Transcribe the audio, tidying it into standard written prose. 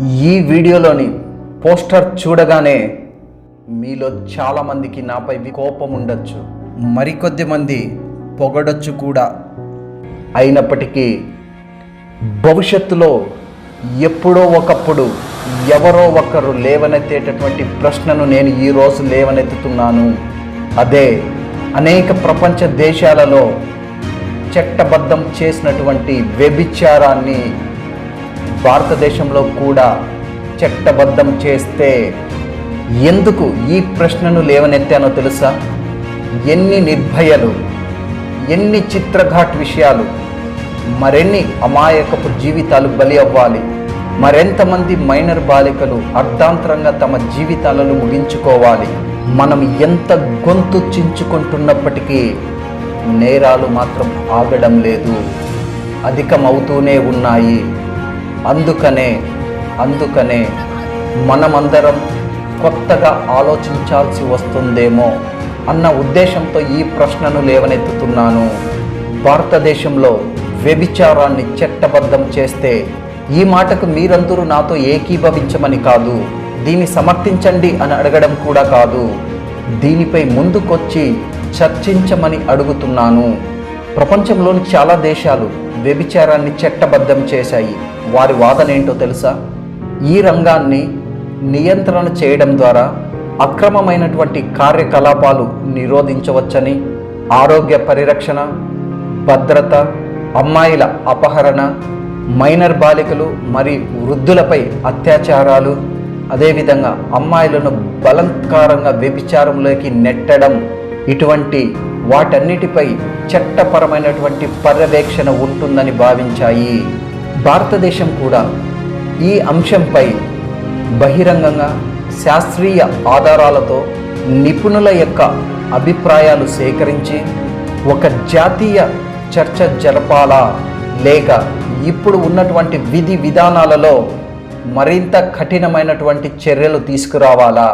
ఈ వీడియోలోని పోస్టర్ చూడగానే మీలో చాలామందికి నాపై కోపం ఉండొచ్చు, మరికొద్ది మంది పొగడొచ్చు కూడా. అయినప్పటికీ భవిష్యత్తులో ఎప్పుడో ఒకప్పుడు ఎవరో ఒకరు లేవనెత్తేటటువంటి ప్రశ్నను నేను ఈరోజు లేవనెత్తుతున్నాను. అదే అనేక ప్రపంచ దేశాలలో చట్టబద్ధం చేసినటువంటి వ్యభిచారాన్ని భారతదేశంలో కూడా చట్టబద్ధం చేస్తే ఎందుకు ఈ ప్రశ్నను లేవనెత్తానో తెలుసా? ఎన్ని నిర్భయలు, ఎన్ని చిత్రఘాట్ విషయాలు, మరెన్ని అమాయకపు జీవితాలు బలి అవ్వాలి, మరెంతమంది మైనర్ బాలికలు అర్ధాంతరంగా తమ జీవితాలను ముగించుకోవాలి. మనం ఎంత గొంతు చించుకుంటున్నప్పటికీ నేరాలు మాత్రం ఆగడం లేదు, అధికమవుతూనే ఉన్నాయి. అందుకనే మనమందరం కొత్తగా ఆలోచించాల్సి వస్తుందేమో అన్న ఉద్దేశంతో ఈ ప్రశ్నను లేవనెత్తుతున్నాను. భారతదేశంలో వ్యభిచారాన్ని చట్టబద్ధం చేస్తే, ఈ మాటకు మీరందరూ నాతో ఏకీభవించమని కాదు, దీన్ని సమర్థించండి అని అడగడం కూడా కాదు, దీనిపై ముందుకొచ్చి చర్చించమని అడుగుతున్నాను. ప్రపంచంలోని చాలా దేశాలు వ్యభిచారాన్ని చట్టబద్ధం చేశాయి. వారి వాదన ఏంటో తెలుసా? ఈ రంగాన్ని నియంత్రణ చేయడం ద్వారా అక్రమమైనటువంటి కార్యకలాపాలు నిరోధించవచ్చని, ఆరోగ్య పరిరక్షణ, భద్రత, అమ్మాయిల అపహరణ, మైనర్ బాలికలు మరియు వృద్ధులపై అత్యాచారాలు, అదేవిధంగా అమ్మాయిలను బలాత్కారంగా వ్యభిచారంలోకి నెట్టడం, ఇటువంటి వాటన్నిటిపై చట్టపరమైనటువంటి పర్యవేక్షణ ఉంటుందని భావించాయి. భారతదేశం కూడా ఈ అంశంపై బహిరంగంగా శాస్త్రీయ ఆధారాలతో నిపుణుల యొక్క అభిప్రాయాలు సేకరించి ఒక జాతీయ చర్చ జరపాలా, లేక ఇప్పుడు ఉన్నటువంటి విధి విధానాలలో మరింత కఠినమైనటువంటి చర్యలు తీసుకురావాలా?